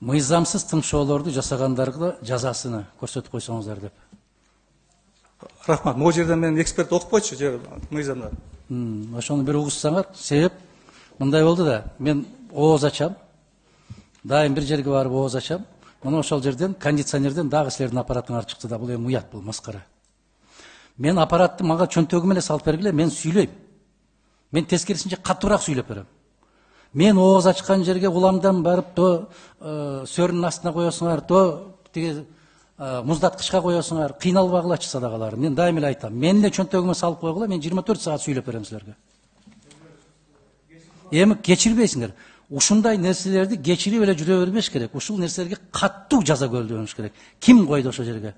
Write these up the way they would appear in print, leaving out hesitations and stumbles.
мыйзамсыз тыңшоолорду жасагандарга жазасыны көрсөтүп койсоңуздар деп. Рахмат. Могу жерден мен эксперт окупойчу жер мыйзамда. Ошону бир угушсаңар, себеп мындай болду да, мен ооз ачам. Дайым бир жерге барып ооз ачам. Мына ошол жерден кондиционерден дагы силердин аппаратыңар чыкты да, бул эми уят, бул маскара. Мен аппаратты мага чөнтөгүм эле салып бергиле, мен сүйлөйм. Мен тескерисинче каттуураак сүйлөп берем. Мен ооз ачкан жерге уламдан барып, то сөрүнүн астына коесуңар, то тиги муздаткычка коесуңар, кыйналбагылачы садакалар. Мен дайым эле айтам. Мен эле чөнтөгүмө салып койгула, мен 24 саат сүйлөп берем силерге. Эми кечирбейсиңер. Ушундай нерселерди кечирип эле жүрө бербеш керек. Ушул нерселерге каттуу жаза колдонуш керек. Ким койду ошол жерге?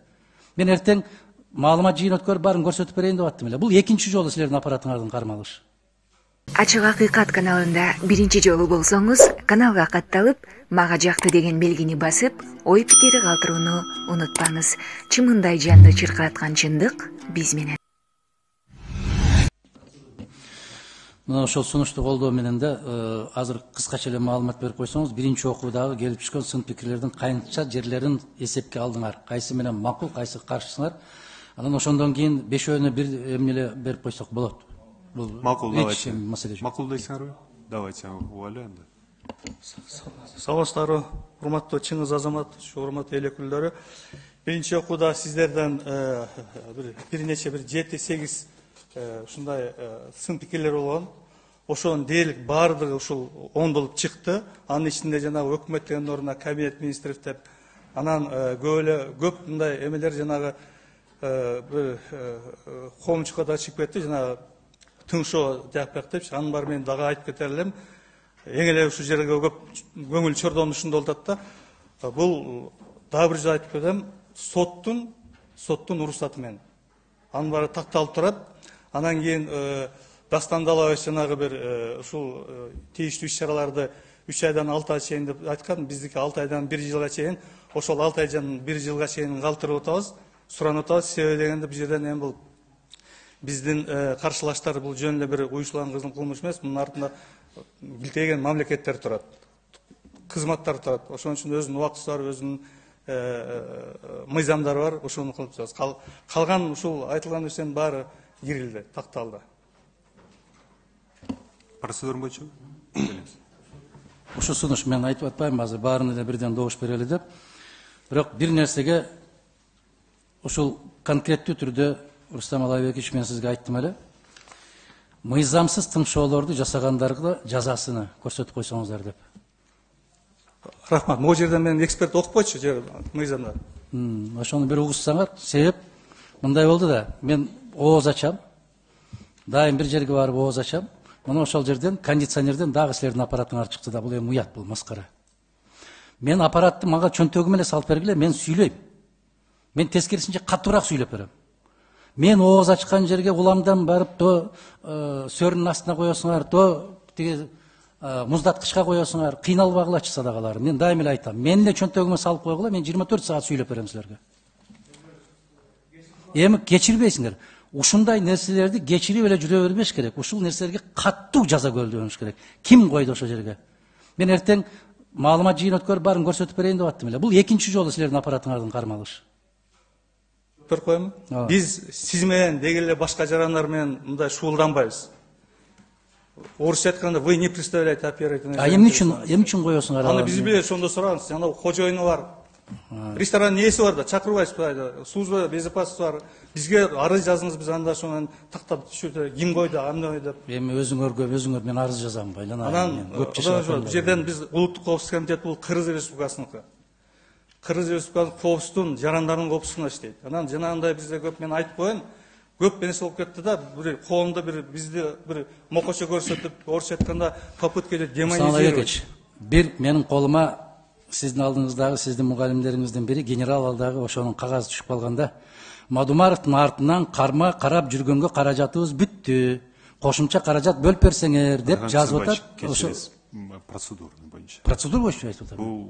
Мен эртең маалымат жыйын өткөрүп барын көрсөтүп берейин деп аттым эле. Бул экинчи жолу силердин аппаратыңардын кармалышы. Ачык Акыйкат каналында биринчи жолу болсоңуз, каналга катталып, мага жакты деген белгини басып, ой пикири калтырууну унутпаңыз. Чымындай жанды чыркыраткан чындык биз менен. Мына ошол сунушту колдоо менен да азыр кыскача эле маалымат берип койсоңуз, биринчи окуудагы келип түшкөн сын пикирлердин кайынча жерлерин эсепке алдыңар. Кайсы менен макул, кайсы каршысыңар. Анан ошондон кийин бешөөнө бир эмне берип койсок болот. Макул, давайте. Макул дейсиңерби? Давайте, вуаля энди. Сабаштары, урматтуу чыңыз азамат, урматтуу эл өкүлдөрү. Биринчи окууда сиздерден бир нече бир 7-8 ушундай сын пикирлер болгон. Ошонун дээрлик баардыгы ушул оңдолуп чыкты. Анын ичинде жанагы өкмөттүн ордуна кабинет министров деп, анан көп мындай эмелер жанагы бир коомчукка да чыгып кетти, жанагы тыңшоо жакпак депчи. Анын баары мен дагы айтып кетер элем. Эң эле ушул жерге көп көңүл чордон ушунда болот да. Бул дагы бир жолу айтып кетем, соттун уруксаты менен. Анын баары такталып турат. Анан кийин Дастан Далаевич жанагы бир ушул тийиштүү иш-чараларды 3 айдан 6 ай чейин деп айткан. Биздики 6 айдан 1 жылга чейин, ошол 6 айдан 1 жылга чейин калтырып атабыз, суранып атабыз. Себеби дегенде бул жерден эми бул биздин каршылаштар бул жөн эле бир уюштурулган кылмыш эмес. Мунун артында билтеген мамлекеттер турат, кызматтар турат. Ошон үчүн өзүнүн убактысы бар, өзүнүн мыйзамдары бар. Ошону кылып жатабыз. Калган ушул айтылган нерсенин баары кирилди, такталды. Процедура боюнча? Ушул сунуш мен айтып атпайм азыр баарына эле бирден добуш берели деп. Бирок бир нерсеге ушул конкреттүү түрдө Рустам Алайбекович мен сизге айттым эле. Мыйзамсыз тыңшоолорду жасагандарга жазасыны көрсөтүп койсоңуздар деп. Рахмат. Могу жерден мен эксперт окупойчу жер мыйзамда. Ошону бир угушсаңар, себеп мындай болду да, мен ооз ачам. Дайым бир жерге барып ооз ачам. Мына ошол жерден кондиционерден дагы силердин аппаратыңар чыкты да, бул эми уят, бул маскара. Мен аппаратты мага чөнтөгүм эле салып бергиле, мен сүйлөйм. Мен тескерисинче каттуураак сүйлөп берем. Мен ооз ачкан жерге уламдан барып, то сөрүнүн астына коесуңар, то тиги муздаткычка коесуңар, кыйналбагылачы садакалар. Мен дайым эле айтам. Мен эле чөнтөгүмө салып койгула, мен 24 саат сүйлөп берем силерге. Эми кечирбейсиңер. Ушундай нерселерди кечирип эле жүрө бербеш керек. Ушул нерселерге каттуу жаза колдонуш керек. Ким койду ошол жерге? Мен эртең маалымат жыйын өткөрүп барын көрсөтүп берейин деп аттым эле. Бул экинчи жолу силердин аппаратыңардын кармалышы. Бир коем. Биз сиз менен деги эле башка жарандар менен мындай шуулданбайбыз. Орусча айтканда вы не представляете оперативный. Эмне үчүн коесуңар? Аны биз биле ошондо сураңыз. Жана кожоюну бар. Ресторан нээси бар да, чакырбайсызбы? Служба безопасности бар. Бизге арыз жазыңыз, биз анда ошону тактап түшүрдү. Ким койду, эмне деп. Эми өзүңөр мен арыз жазам байлана. Анан бул жерден биз улуттук коопсуздук комитети бул Кыргыз Республикасыныкы. Кыргыз Республикасынын коопсуздугун, жарандарынын коопсуздугуна иштейт. Анан жанагындай бизде көп мен айтып коеюн, көп нерсе болуп кетти да, бир коомдо бир бизди бир мокочо көрсөтүп, орусча айтканда попытка демонизировать. Бир менин колума сиздин алдыңыздагы сиздин мугалимдериңиздин бири генерал алдагы ошонун кагазы түшүп калганда, Мадумаровдун артынан карма карап жүргөнгө каражатыбыз бүттү. Кошумча каражат бөлүп берсеңер деп жазып атат. Процедура боюнча. Процедура боюнча айтып атам.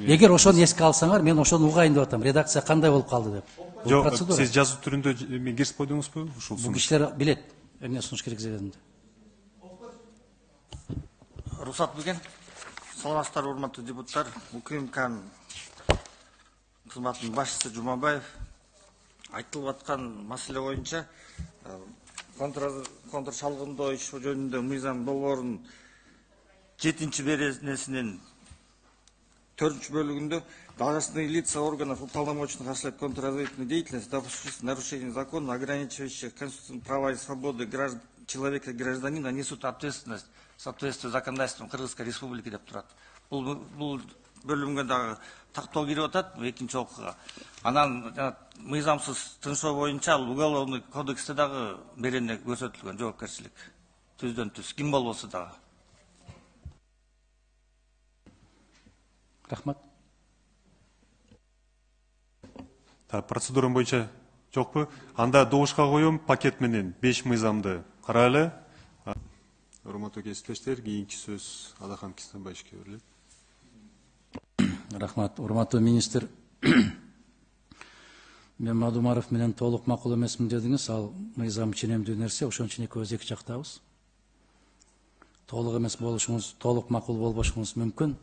Эгер ошону эске алсаңар, мен ошону угайын деп атам. Редакция кандай болуп калды деп. Жок, сиз жазуу түрүндө кирсип койдуңузбу? Ушул бул кишилер билет эмне сунуш керек дегенди. Рухсат берген. Саламатсыздар, урматтуу депутаттар. УКМКнын кызматынын башчысы Жумабаев айтылып аткан маселе боюнча контр шалгындоо иш жөнүндө мыйзам долбоорунун 7-беренесинин 4-бөлүгүндө должностные лица органов уполномоченных осуществлять контрразведывательную деятельность, допустившись нарушение закона, ограничивающих конституционные права и свободы человека и гражданина, несут ответственность в соответствии с законодательством Кыргызской республики деп турат. Бул бөлүмгө дагы тактоо кирип атат экинчи окууга. Анан мыйзамсыз тынчоо боюнча уголовный кодексте дагы берене көрсөтүлгөн жоопкерчилик. Түздөн түз ким болбосо дагы. Рахмат. Процедура боюнча жокпу? Анда добушка коем пакет менен 5 мыйзамды карайлы. Урматтуу кесиптештер, кийинки сөз Адахан Кисенбаевичке берилет. Рахмат. Урматтуу министр, мен Мадумаров менен толук макул эмесмин дедиңиз. Ал мыйзам ченемдүү нерсе, ошон үчүн экөөбүз эки жактабыз. Толук эмес болушуңуз, толук макул болбошуңуз мүмкүн.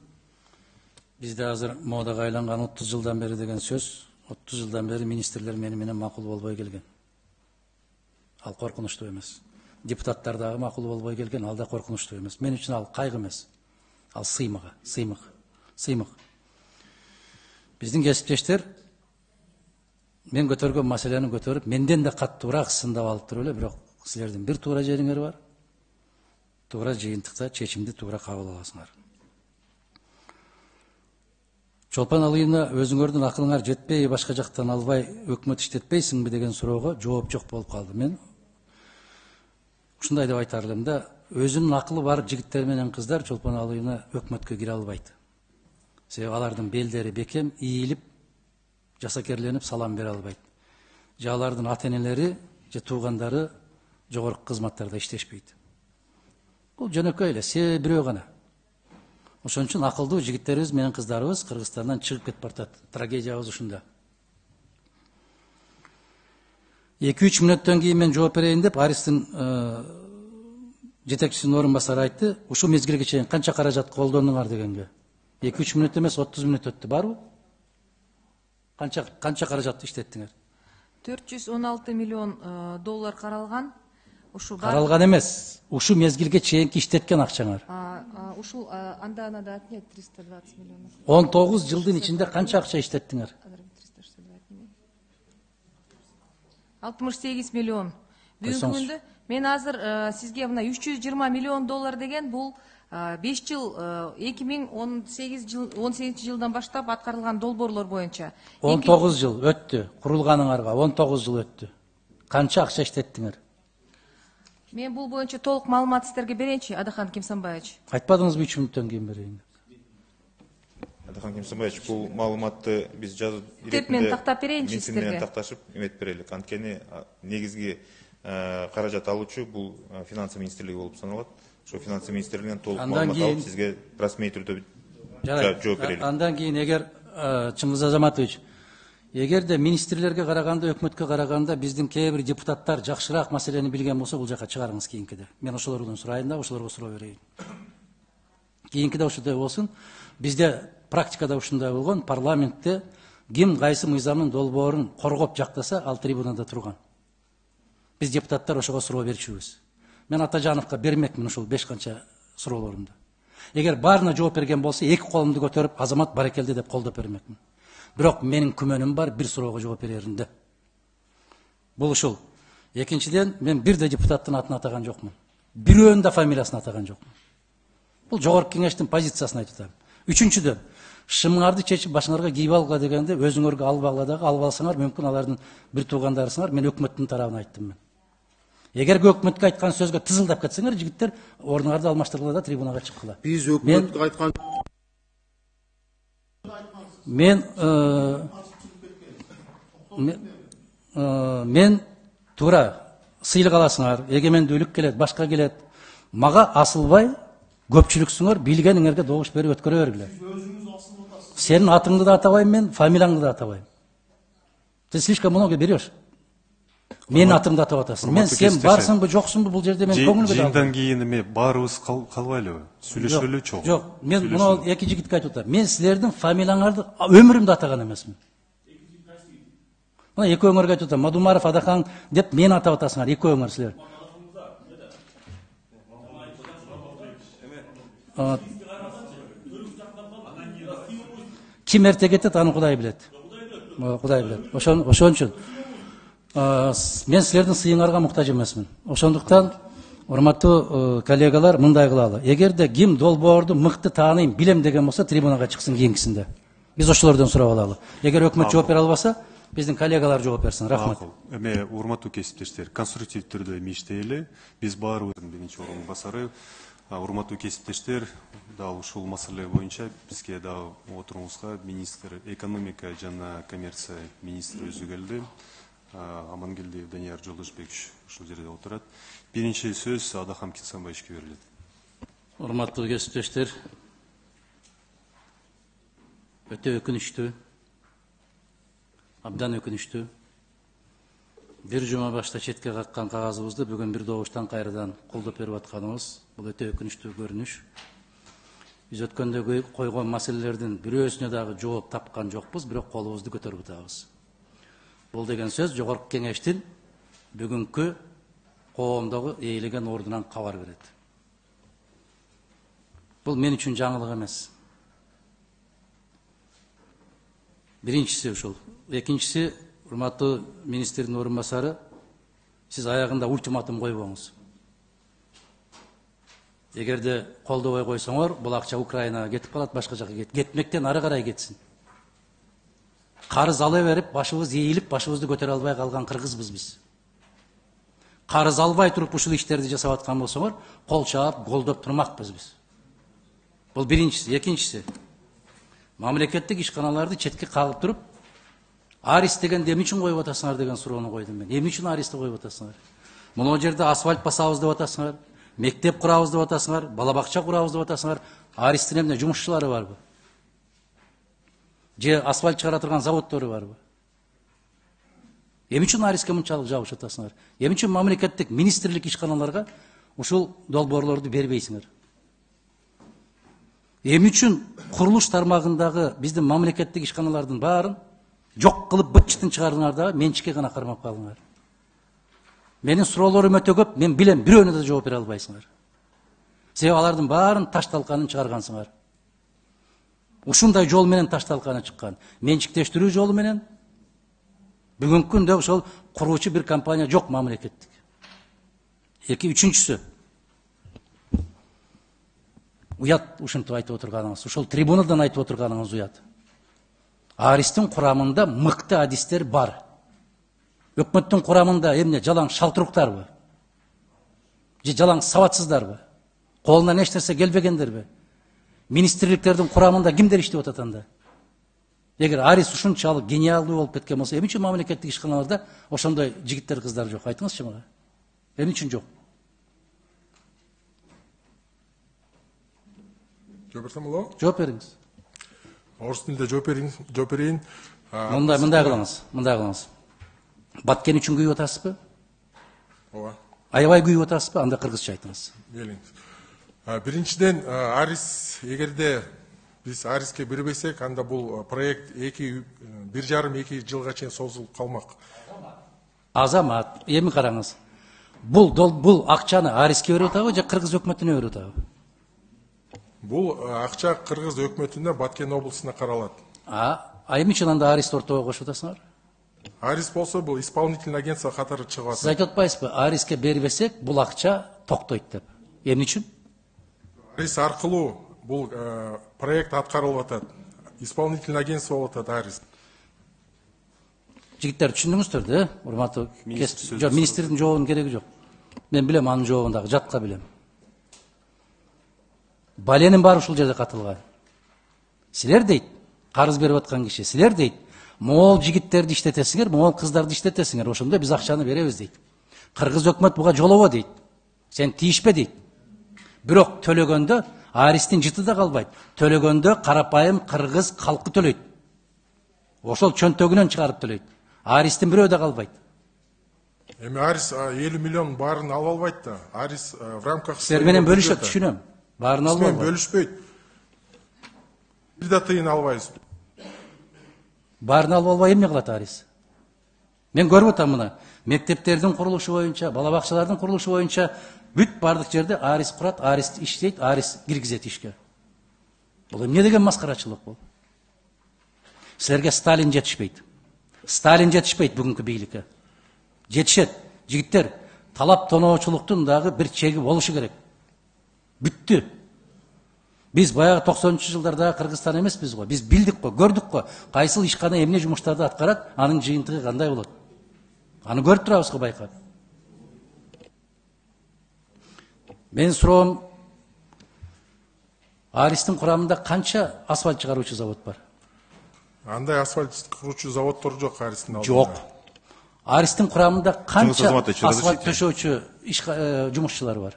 Бизде азыр модага айланган 30 жылдан бери деген сөз, 30 жылдан бери министрлер менен макул болбой келген. Ал коркунучтуу эмес. Депутаттар дагы макул болбой келген, ал да коркунучтуу эмес. Мен үчүн ал кайгы эмес. Ал сыймык. Биздин кесиптештер мен көтөргөн маселени көтөрүп, менден да каттуураак сындап алыптыр эле, бирок силердин бир туура жериңер бар. Туура жыйынтыкта чечимди туура кабыл аласыңар. Чолпан Алыевна, өзүңөрдүн акылыңар жетпей, башка жактан албай өкмөт иштетпейсиңби деген суроого жооп жок болуп калды. Мен ушундай деп айтар элем да, өзүнүн акылы бар жигиттер менен кыздар Чолпан Алыевна өкмөткө кире албайт. Себеби алардын белдери бекем, ийилип, жасакерленип салам бере албайт. Же алардын ата-энелери, же туугандары жогорку кызматтарда иштешпейт. Бул жөнөкөй эле, себеби бирөө гана. Ошон үчүн акылдуу жигиттерибиз менен кыздарыбыз Кыргызстандан чыгып кетип баратат. Трагедиябыз ушунда. 2-3 мүнөттөн кийин мен жооп берейин деп Аристин жетекчисинин орун басары айтты. Ушу мезгилге чейин канча каражат колдондуңар дегенге. 2-3 мүнөт эмес, 30 мүнөт өттү, барбы? Канча каражатты иштеттиңер? 416 миллион доллар каралган. Каралган эмес. Ушу мезгилге чейинки иштеткен акчаңар. Ушул анда отнять 320 миллион. 19 жылдын ичинде канча акча иштеттиңер? 68 миллион. Бүгүнкү күндө мен азыр сизге мына 320 миллион доллар деген бул 5 жыл 2018 жылдан баштап аткарылган долбоорлор боюнча. 19 жыл өттү. Курулганыңарга 19 жыл өттү. Канча акча иштеттиңер? Мен бул боюнча толук маалымат сиздерге берейинчи, Адахан Кимсанбаевич. Айтпадыңызбы 3 мүнөттөн кийин берейин? Адахан Кимсанбаевич, бул маалыматты биз жазып мен тактап берейинчи сиздерге. Менен такташып эметип берелик. Анткени негизги каражат алуучу бул финансы министрлиги болуп саналат. Ошо финансы министрлигинен толук маалымат алып сизге расмий түрдө жооп берелик. Андан кийин эгер Чыңгыз Азаматович, эгерде министрлерге караганда, өкмөткө караганда биздин кээ бир депутаттар жакшыраак маселени билген болсо, бул жака чыгарыңыз кийинкиде. Мен ошолордон сурайын да, ошолорго суроо берейин. Кийинкиде ошондой болсун. Бизде практикада ушундай болгон, парламентте ким кайсы мыйзамдын долбоорун коргоп жактаса, ал трибунада турган. Биз депутаттар ошого суроо берчүбүз. Мен Атажановго бермекмин ушул 5 канча суроолорумду. Эгер баарына жооп берген болсо, эки колумду көтөрүп, Азамат баракелде деп колдоп бермекмин. Бирок менин күмөнүм бар, бир суроого жооп береринде. Бул ушул. Экинчиден, мен бир да депутаттын атын атаган жокмун. Бирөөнүн да фамилиясын атаган жокмун. Бул жогорку кеңештин позициясын айтып атам. Үчүнчүдөн, шымыңарды чечип башыңарга кийип алгыла дегенде, өзүңөргө албагыла дагы, алып алсаңар, мүмкүн алардын бир туугандарысыңар, мен өкмөттүн тарабын айттым мен. Эгер өкмөткө айткан сөзгө тызылдап кетсеңер, жигиттер ордуңарды алмаштыргыла да трибунага чыккыла. Биз өкмөткө айткан мен туура сыйлык аласыңар, эгемендүүлүк келет, башка келет. Мага асылбай көпчүлүксүңөр, билгениңерге добуш берип өткөрө бергиле. Сенин атыңды да атабайм мен, фамилияңды да атабайм. Ты слишком много берешь. Менин атымды атап атасың. Мен сен барсыңбы, жоксуңбу бул жерде мен көңүл бөлөм. Жыйындан кийин эме баарыбыз калбайлыбы? Сүйлөшөлү чогуу. Жок, мен муну эки жигитке айтып атам. Мен силердин фамилияңарды өмүрүмдө атаган эмесмин. Мына экөөңөргө айтып атам. Мадумаров Адакаң деп мени атап атасыңар, экөөңөр силер. Ким эрте кетет, аны Кудай билет. Кудай билет. Ошон үчүн мен силердин сыйыңарга муктаж эмесмин. Ошондуктан урматтуу коллегалар, мындай кылалы. Эгерде ким долбоорду мыкты тааныйм, билем деген болсо, трибунага чыксын кийинкисинде. Биз ошолордон сурап алалы. Эгер өкмөт жооп бере албаса, биздин коллегалар жооп берсин. Рахмат. Эме урматтуу кесиптештер, конструктив түрдө эми иштейли. Биз баарыбыздын биринчи орун басары, урматтуу кесиптештер, дал ушул маселе боюнча бизге да отуруңузга министр экономика жана коммерция министри өзү келди. Амангелдиев Данияр Жолдошбекович ушул жерде отурат. Биринчи сөз Адахам Кенсанбаевичке берилет. Урматтуу кесиптештер, өтө өкүнүчтүү, абдан өкүнүчтүү. Бир жума башта четке каккан кагазыбызды бүгүн бир добуштан кайрадан колдоп берип атканыбыз бул өтө өкүнүчтүү көрүнүш. Биз өткөндө койгон маселелердин бирөөсүнө дагы жооп тапкан жокпуз, бирок колубузду көтөрүп атабыз. Бул деген сөз жогорку кеңештин бүгүнкү коомдогу ээлеген ордунан кабар берет. Бул мен үчүн жаңылык эмес. Биринчиси ушул. Экинчиси, урматтуу министрдин орун басары, сиз аягында ультиматум койбоңуз. Эгерде колдобой койсоңор, бул акча Украинага кетип калат, башка жака кетмектен ары карай кетсин. Карыз ала берип, башыбыз ийилип, башыбызды көтөрө албай калган кыргызбыз биз. Карыз албай туруп ушул иштерди жасап аткан болсоңор, кол чаап, колдоп турмакпыз биз. Бул биринчиси. Экинчиси, мамлекеттик ишканаларды четке кагып туруп, Арис дегенди эмне үчүн коюп атасыңар деген суроону койдум мен. Эмне үчүн Аристи коюп атасыңар? Мына жерде асфальт басабыз деп атасыңар, мектеп курабыз деп атасыңар, бала бакча курабыз деп атасыңар. Аристин эмне жумушчулары барбы? Же асфальт чыгара турган заводдору барбы? Эмне үчүн Ариске мынчалык жабыш атасыңар? Эмне үчүн мамлекеттик министрлик ишканаларга ушул долбоорлорду бербейсиңер? Эмне үчүн курулуш тармагындагы биздин мамлекеттик ишканалардын баарын жок кылып бытчытын чыгардыңар да менчикке гана кармап калдыңар? Менин суроолорум өтө көп, мен билем, бирөөнө да жооп бере албайсыңар. Себеби алардын баарын таш талканын чыгаргансыңар. Ушундай жол менен таш талканы чыккан. Менчиктештирүү жолу менен бүгүнкү күндө ошол куруучу бир компания жок мамлекеттик. Үчүнчүсү. Уят ушинтип айтып отурганыңыз, ошол трибунадан айтып отурганыңыз уят. Аристин курамында мыкты адистер бар. Өкмөттүн курамында эмне жалаң шалтыруктарбы? Же жалаң сабатсыздарбы? Колунан эч нерсе келбегендерби? Министрликтердин курамында кимдер иштеп атат анда? Эгер Арис ушунчалык гениалдуу болуп кеткен болсо, эмне үчүн мамлекеттик ишканаларда ошондой жигиттер, кыздар жок? Айтыңызчы мага. Эмне үчүн жок? Жооп берсем болобу? Жооп бериңиз. Орус тилинде жооп берейин. Мындай кылыңыз. Баткен үчүн күйүп атасызбы? Ооба. Аябай күйүп атасызбы? Анда кыргызча айтыңыз. Келиңиз. Биринчиден, Арис, эгерде биз Ариске бербесек, анда бул проект 1,5-2 жылга чейин созулуп калмак. Азамат, эми караңыз. Бул акчаны Ариске берип атабы же кыргыз өкмөтүнө берип атабы? Бул акча кыргыз өкмөтүнө Баткен облусуна каралат. Эмне үчүн анда Аристи ортого кошуп атасыңар? Арис болсо бул исполнительный агентство катары чыгып атат. Сиз айтып атпайсызбы? Ариске бербесек бул акча токтойт деп. Эмне үчүн? Арис аркылуу бул проект аткарылып атат. Исполнительный агентство болуп атат Арис. Жигиттер түшүндүңүздөр да, урматтуу кесип. Министрдин жообунун кереги жок. Мен билем анын жообун дагы, жатка билем. Баленин баары ушул жерде катылган. Силер дейт, карыз берип аткан киши, силер дейт, могол жигиттерди иштетесиңер, могол кыздарды иштетесиңер, ошондо биз акчаны беребиз дейт. Кыргыз өкмөт буга жолобо дейт. Сен тийишпе дейт. Бирок төлөгөндө Аристин жыты да калбайт. Төлөгөндө карапайым кыргыз калкы төлөйт. Ошол чөнтөгүнөн чыгарып төлөйт. Аристин бирөө да калбайт. Эми Арис 50 миллион баарын алып албайт да. Арис в рамках... Силер менен бөлүшөт, түшүнөм. Баарын алып албайт. Бөлүшпөйт. Бир да тыйын албайбыз. Баарын алып албай эмне кылат Арис? Мен көрүп атам мына. Мектептердин курулушу боюнча, бала бакчалардын курулушу боюнча бүт бардык жерде Арис курат, Арис иштейт, Арис киргизет ишке. Бул эмне деген маскарачылык бул? Силерге Сталин жетишпейт. Сталин жетишпейт бүгүнкү бийликке. Жетишет. Жигиттер, талап тоноочулуктун дагы бир чеги болушу керек. Бүттү. Биз баягы 90-чы жылдардагы Кыргызстан эмеспиз го. Биз билдик го, көрдүк го. Кайсыл ишкана эмне жумуштарды аткарат, анын жыйынтыгы кандай болот. Аны көрүп турабыз го байкап. Мен суроом, Аристин курамында канча асфальт чыгаруучу завод бар? Андай асфальт чыгаруучу заводдор жок Аристин алдында. Жок. Аристин курамында канча асфальт төшөөчү жумушчулар бар?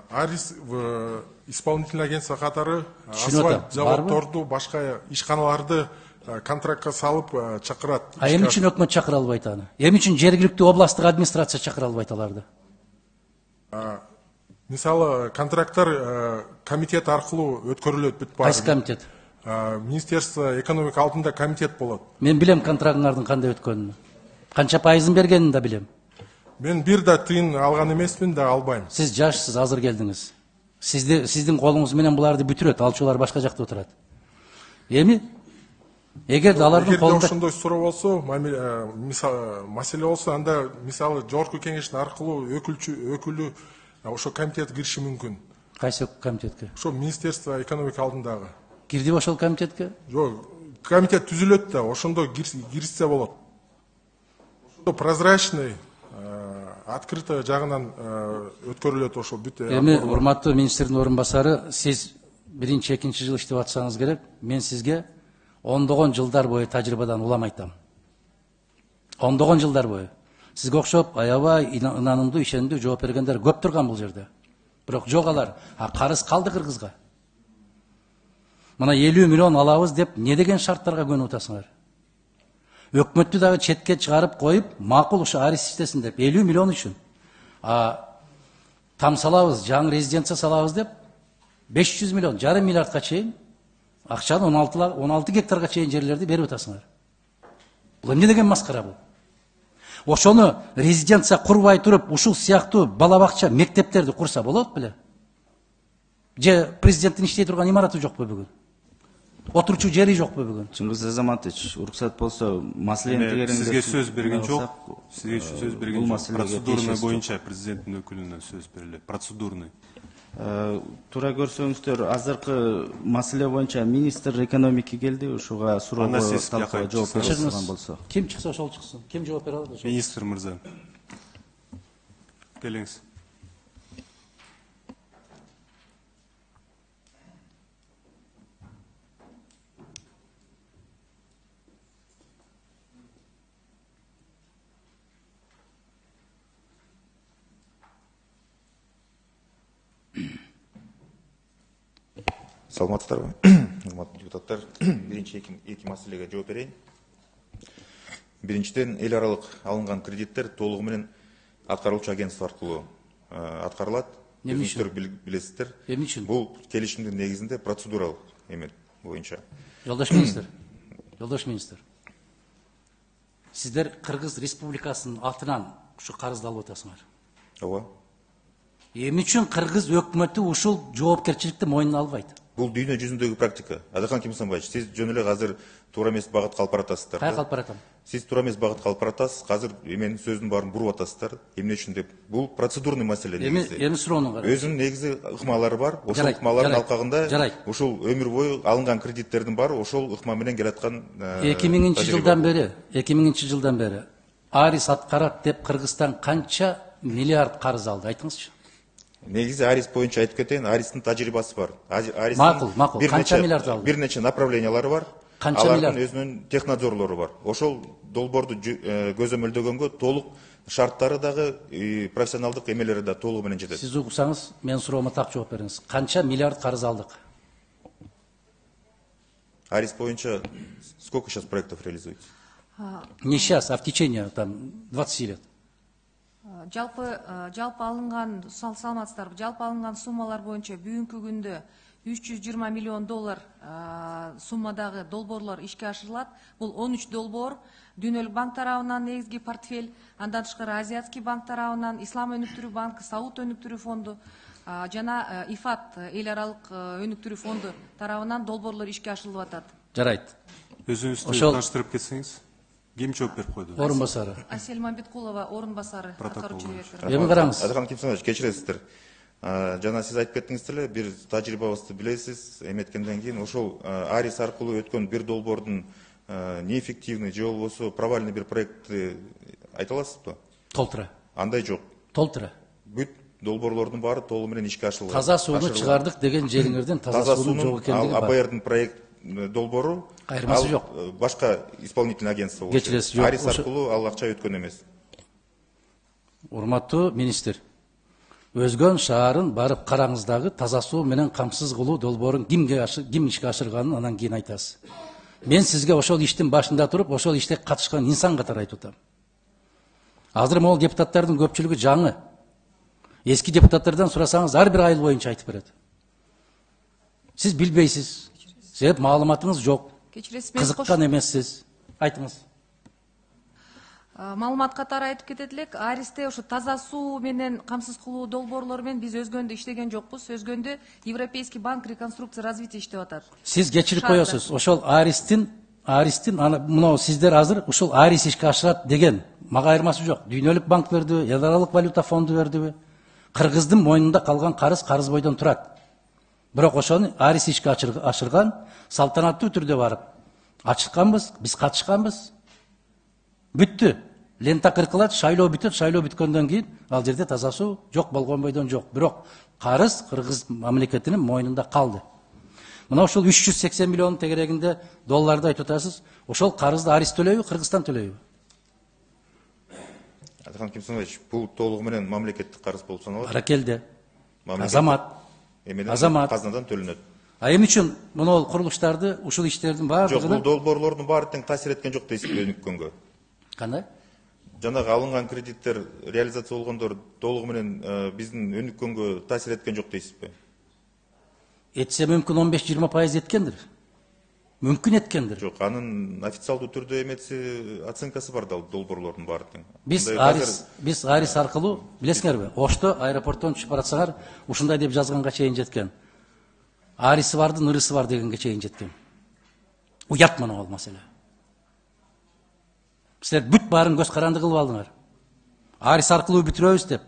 Арис исполнительный агентство катары асфальт заводдорду, башка ишканаларды контрактка салып чакырат. Эмне үчүн өкмөт чакыра албайт аны? Эмне үчүн жергиликтүү областтык администрация чакыра албайт аларды? Мисалы, контракттар комитет аркылуу өткөрүлөт бүт баары. Кайсы комитет? Министерство экономика алдында комитет болот. Мен билем контрактыңардын кандай өткөнүн. Канча пайызын бергенин да билем. Мен бир да тыйын алган эмесмин да, албайм. Сиз жашсыз, азыр келдиңиз. Сиздин колуңуз менен буларды бүтүрөт, алчулар башка жакта отурат. Эми эгер алардын колунда ошондой суроо болсо, маселе болсо, анда мисалы жогорку кеңештин аркылуу өкүлү ошо комитет кириши мүмкүн. Кайсы комитетке? Ошо Министерство экономика алдындагы. Кирдиби ошол комитетке? Жок, комитет түзүлөт да, ошондо киришсе болот. Ошондо прозрачный, открыто жагынан өткөрүлөт ошо бүт. Эми урматтуу министрдин орун басары, сиз 1-2 жыл иштеп атсаңыз керек, мен сизге ондогон жылдар бою тажрыйбадан улам айтам. Ондогон жылдар бою. Сизге окшоп аябай ынанымдуу, ишендүү жооп бергендер көп турган бул жерде. Бирок жок алар. Карыз калды Кыргызга. Мына 50 миллион алабыз деп не деген шарттарга көнүп атасыңар? Өкмөттү дагы четке чыгарып коюп, макул ушу Арис иштесин деп 50 миллион үчүн. Там салабыз, жаңы резиденция салабыз деп 500 миллион, жарым миллиардка чейин акчаны 16 гектарга чейин жерлерди берип атасыңар. Бул эмне деген маскара бул? Ошону резиденция курбай туруп, ушул сыяктуу бала бакча, мектептерди курса болот беле? Же президенттин иштей турган имараты жокпу бүгүн? Отурчу жери жокпу бүгүн? Чыңгыз Азаматович, уруксат болсо, маселени тегереңдеп. Сизге сөз берген жок. Сизге сөз берген жок. Процедурный боюнча президенттин өкүлүнөн сөз берилет. Процедурный. Туура көрсөңүздөр, азыркы маселе боюнча министр экономики келди, ушуга суроого талкууга жооп бере турган болсо. Ким чыкса ошол чыксын. Ким жооп бере алат ошол? Министр мырза. Келиңиз. Саламатсыздарбы, урматтуу депутаттар. Биринчи эки маселеге жооп берейин. Биринчиден, эл аралык алынган кредиттер толугу менен аткаруучу агентство аркылуу аткарылат. Өзүңүздөр билесиздер. Эмне үчүн? Бул келишимдин негизинде процедуралык эме боюнча. Жолдош министр. Сиздер Кыргыз Республикасынын атынан ушу карызды алып атасыңар. Ооба. Эмне үчүн Кыргыз өкмөтү ушул жоопкерчиликти мойнуна албайт? Бул дүйнө жүзүндөгү практика. Адахан Кимсанбаевич, сиз жөн эле азыр туура эмес багытка алып баратасыздар. Кай калып баратам? Сиз туура эмес багытка алып баратасыз. Азыр менин сөздүн баарын буруп атасыздар. Эмне үчүн деп? Бул процедурный маселе негизи. Эми суроону караңыз. Өзүнүн негизи ыкмалары бар. Ошол ыкмалардын алкагында ушул өмүр бою алынган кредиттердин баары ошол ыкма менен келаткан 2000 жылдан бери Арис аткарат деп Кыргызстан канча миллиард карыз алды, айтыңызчы? Негизи Арис боюнча айтып кетейин, Аристин тажрыйбасы бар. Макул. Канча миллиард алды? Бир нече направлениялары бар. Канча миллиард? Алардын өзүнүн технадзорлору бар. Ошол долбоорду көзөмөлдөгөнгө толук шарттары дагы, профессионалдык эмелери да толугу менен жетет. Сиз уксаңыз, мен суроомо так жооп бериңиз. Канча миллиард карыз алдык? Арис боюнча сколько сейчас проектов реализуете? Не сейчас, а в течение там 20 лет. Жалпы алынган саламатсыздарбы, жалпы алынган суммалар боюнча бүгүнкү күндө 320 миллион доллар суммадагы долбоорлор ишке ашырылат. Бул 13 долбоор Дүйнөлүк банк тарабынан негизги портфель, андан тышкары Азиатский банк тарабынан, Ислам өнүктүрүү банкы, Сауд өнүктүрүү фонду жана ИФАТ эл аралык өнүктүрүү фонду тарабынан долбоорлор ишке ашырылып атат. Жарайт. Өзүңүздү таштырып кетсеңиз, ким жооп берип койду? Орун басары. Асель Мамбеткулова, орун басары, аткаруучу директор. Эми караңыз. Адыхан Кимсанович, кечиресиздер. Жана сиз айтып кеттиңиздер эле, бир тажрыйбабызды билесиз, эметкенден кийин ошол Арис аркылуу өткөн бир долбоордун неэффективный же болбосо провальный бир проектти айта аласызбы? Толтура. Андай жок. Толтура. Бүт долбоорлордун баары толугу менен ишке ашырылган. Таза сууну чыгардык деген жериңерден таза суунун жок экендиги бар. АБРдын проект долбоору Айырмасы жок. Башка исполнительный агентство болчу. Кечиресиз, жок. Арис аркылуу ал акча өткөн эмес. Урматтуу министр, өзгөн шаарын барып караңыздагы таза суу менен камсыз кылуу долбоорун ким ишке ашырганын анан кийин айтасыз. Мен сизге ошол иштин башында туруп, ошол иште катышкан инсан катары айтып атам. Азыр могул депутаттардын көпчүлүгү жаңы. Эски депутаттардан сурасаңыз, ар бир айыл боюнча айтып берет. Сиз билбейсиз. Себеп маалыматыңыз жок. Кызыккан эмессиз. Айтыңыз. Маалымат катары айтып кетет элек, Аристе ошо таза суу менен камсыз кылуу долбоорлору менен биз өзгөндө иштеген жокпуз. Өзгөндө Европейский банк реконструкция развития иштеп атат. Сиз кечирип коесуз. Ошол Аристин мына сиздер азыр ушул Арис ишке ашырат деген мага айырмасы жок. Дүйнөлүк банк бердиби, эл аралык валюта фонду бердиби? Кыргыздын мойнунда калган карыз бойдон турат. Бирок ошону Арис ишке ашырган салтанаттуу түрдө барып ачыкканбыз, биз катышканбыз. Бүттү. Лента кыркылат, шайлоо бүтөт, шайлоо бүткөндөн кийин ал жерде таза суу жок болгон бойдон жок. Бирок карыз Кыргыз мамлекетинин мойнунда калды. Мына ошол 380 миллион тегерегинде долларды айтып атасыз. Ошол карызды Арис төлөйбү, Кыргызстан төлөйбү? Адыхан Кимсанович, бул толугу менен мамлекеттик карыз болуп саналат. Баракелде. Азамат. Казнадан төлөнөт. А эмне үчүн мына курулуштарды, ушул иштердин баардыгын жок, бул долбоорлордун баары тең таасир эткен жок дейсизби өнүккөнгө? Кандай? Жанагы алынган кредиттер реализация болгондор толугу менен биздин өнүккөнгө таасир эткен жок дейсизби? Этсе мүмкүн 15-20% эткендир. Мүмкүн эткендир. Жок, анын официалдуу түрдө эметси оценкасы бар долбоорлордун баары тең. Биз Арис аркылуу, билесиңерби? Ошто аэропорттон түшүп баратсаңар, ушундай деп жазганга чейин жеткен. Ариси бардын, ырысы бар дегенге чейин жеткен. Уят мына ал маселе. Силер бүт баарын көз каранды кылып алдыңар. Арис аркылуу бүтүрөбүз деп.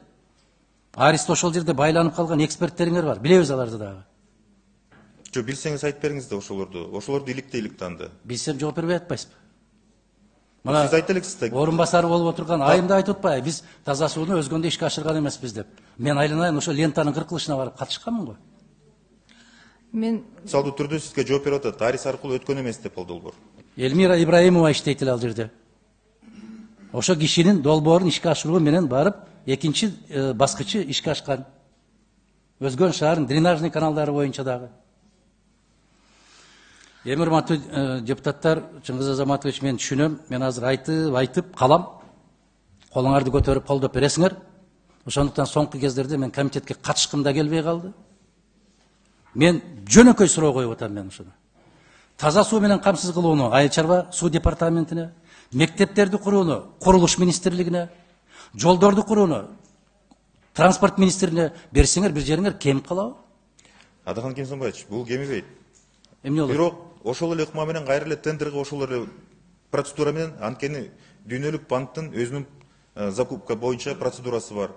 Аристе ошол жерде байланып калган эксперттериңер бар. Билебиз аларды дагы. Жок, билсеңиз айтып бериңиз да ошолорду. Ошолорду илик танды. Билсем жооп бербей атпайсызбы? Сиз айта элексиз да. Орун басары болуп отурган айымда айтып атпайбы? Биз таза сууну өзгөндө ишке ашырган эмеспиз деп. Мен айланайын ошо лентанын кыркылышына барып катышканмын го. Мен салдуу түрдө сизге жооп берип атат. Арис аркылуу өткөн эмес деп ал долбоор. Элмира Ибраимова иштейт ал жерде. Ошо кишинин долбоорун ишке ашыруу менен барып, экинчи баскычы ишке ашкан. Өзгөн шаардын дренажный каналдары боюнча дагы. Эми урматтуу депутаттар, Чыңгыз Азаматович, мен түшүнөм, мен азыр айтып калам. Колуңарды көтөрүп колдоп бересиңер. Ошондуктан соңку кездерде мен комитетке катышкым да келбей калды. Мен жөнөкөй суроо коюп атам мен ушуну. Таза суу менен камсыз кылууну айыл чарба суу департаментине, мектептерди курууну курулуш министрлигине, жолдорду курууну транспорт министрине берсеңер, бир жериңер кемип калабы? Адыхан Кимсанбаевич, бул кемибейт. Эмне болот? Бирок ошол эле ыкма менен кайра эле тендерге ошол эле процедура менен, анткени Дүйнөлүк банктын өзүнүн закупка боюнча процедурасы бар.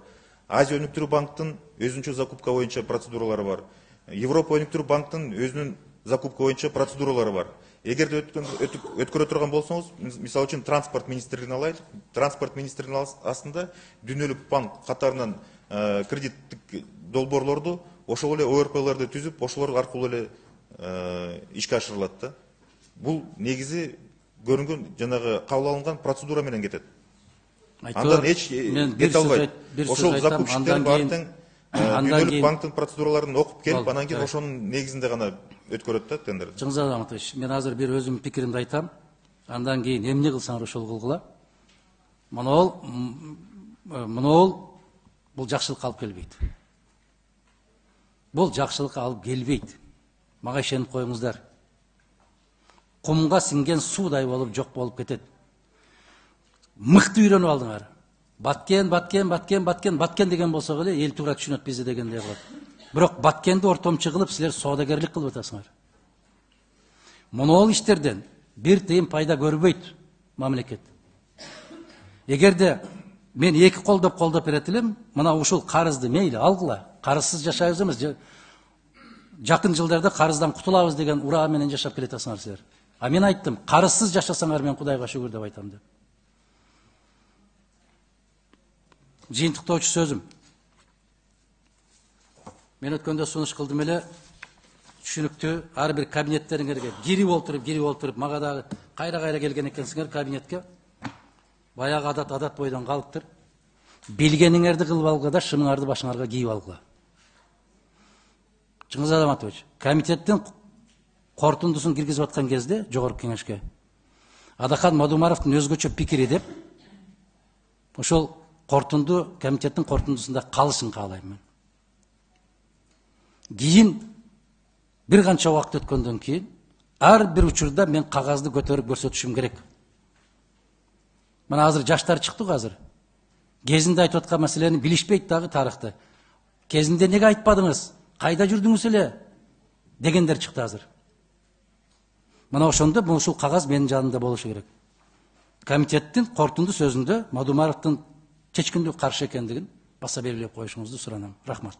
Азия өнүктүрүү банктын өзүнчө закупка боюнча процедуралары бар. Европа өнүктүрүү банктын өзүнүн закупка боюнча процедуралары бар. Эгерде өткөрө турган болсоңуз, мисалы үчүн транспорт министрлигин алайлык. Транспорт министрлигинин астында Дүйнөлүк банк катарынан кредиттик долбоорлорду ошол эле ОРПларды түзүп, ошолор аркылуу эле ишке ашырылат да. Бул негизи көрүнгөн жанагы кабыл алынган процедура менен кетет. Андан эч кете албайт. Ошол закупщиктер баары тең Дүйнөлүк банктын процедураларын окуп келип, анан кийин ошонун негизинде гана өткөрөт да тендерди. Чыңгыз Азаматович, мен азыр бир өзүмдүн пикиримди айтам. Андан кейін эмне кылсаңар ошол кылгыла. Монол бул жакшылыкка алып келбейт. Бул жакшылыкка алып келбейт. Мага ишенип коюңуздар. Кумга синген суудай болуп жок болуп кетет. Мыкты үйрөнүп алдыңар. Баткен деген болсо эле эл туура түшүнөт бизди дегендей кылат. Бирок баткенди ортомчу кылып силер соодагерлик кылып атасыңар. Монол иштерден бир тыйын пайда көрбөйт мамлекет. Эгерде мен эки колдоп берет элем, мына ушул карызды мейли алгыла. Карызсыз жашайбыз эмес. Жакын жылдарда карыздан кутулабыз деген ураа менен жашап келатасыңар силер. А мен айттым, карызсыз жашасаңар мен Кудайга шүгүр деп айтам деп. Жыйынтыктоочу сөзүм. Мен өткөндө сунуш кылдым эле, түшүнүктүү ар бир кабинеттериңерге кирип олтуруп, мага дагы кайра келген экенсиңер кабинетке. Баягы адат бойдон калыптыр. Билгениңерди кылып алгыла да шымыңарды башыңарга кийип алгыла. Чыңгыз Азаматович, комитеттин корутундусун киргизип аткан кезде жогорку кеңешке Адахан Мадумаровдун өзгөчө пикири деп ошол корутунду комитеттин корутундусунда калышын каалайм мен. Кийин бир канча убакыт өткөндөн кийин ар бир учурда мен кагазды көтөрүп көрсөтүшүм керек. Мына азыр жаштар чыкты азыр. Кезинде айтып аткан маселени билишпейт дагы тарыхты. Кезинде неге айтпадыңыз? Кайда жүрдүңүз эле? Дегендер чыкты азыр. Мына ошондо ушул кагаз менин жанымда болушу керек. Комитеттин корутунду сөзүндө Мадумаровдун чечкиндүү каршы экендигин баса белгилеп коюшуңузду суранам. Рахмат.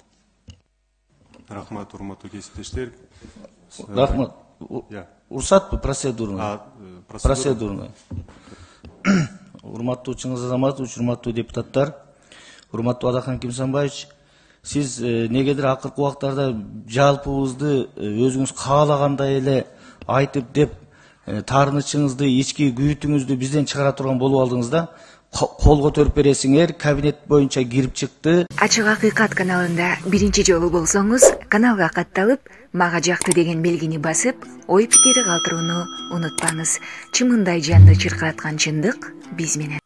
Рахмат, урматтуу кесиптештер. Рахмат. Уруксатпы процедурный? Процедурный. Урматтуу Чыңгыз Азаматович, урматтуу депутаттар, урматтуу Адахан Кимсанбаевич, сиз негедир акыркы убактарда жалпыбызды өзүңүз каалагандай эле айтып деп таарынычыңызды, ички күйүтүңүздү бизден чыгара турган болуп алдыңыз да. Кол көтөрүп бересиңер, кабинет боюнча кирип чыкты. Ачык Акыйкат каналында биринчи жолу болсоңуз, каналга катталып, мага жакты деген белгини басып, ой пикири калтырууну унутпаңыз. Чымындай жанды чыркыраткан чындык биз менен.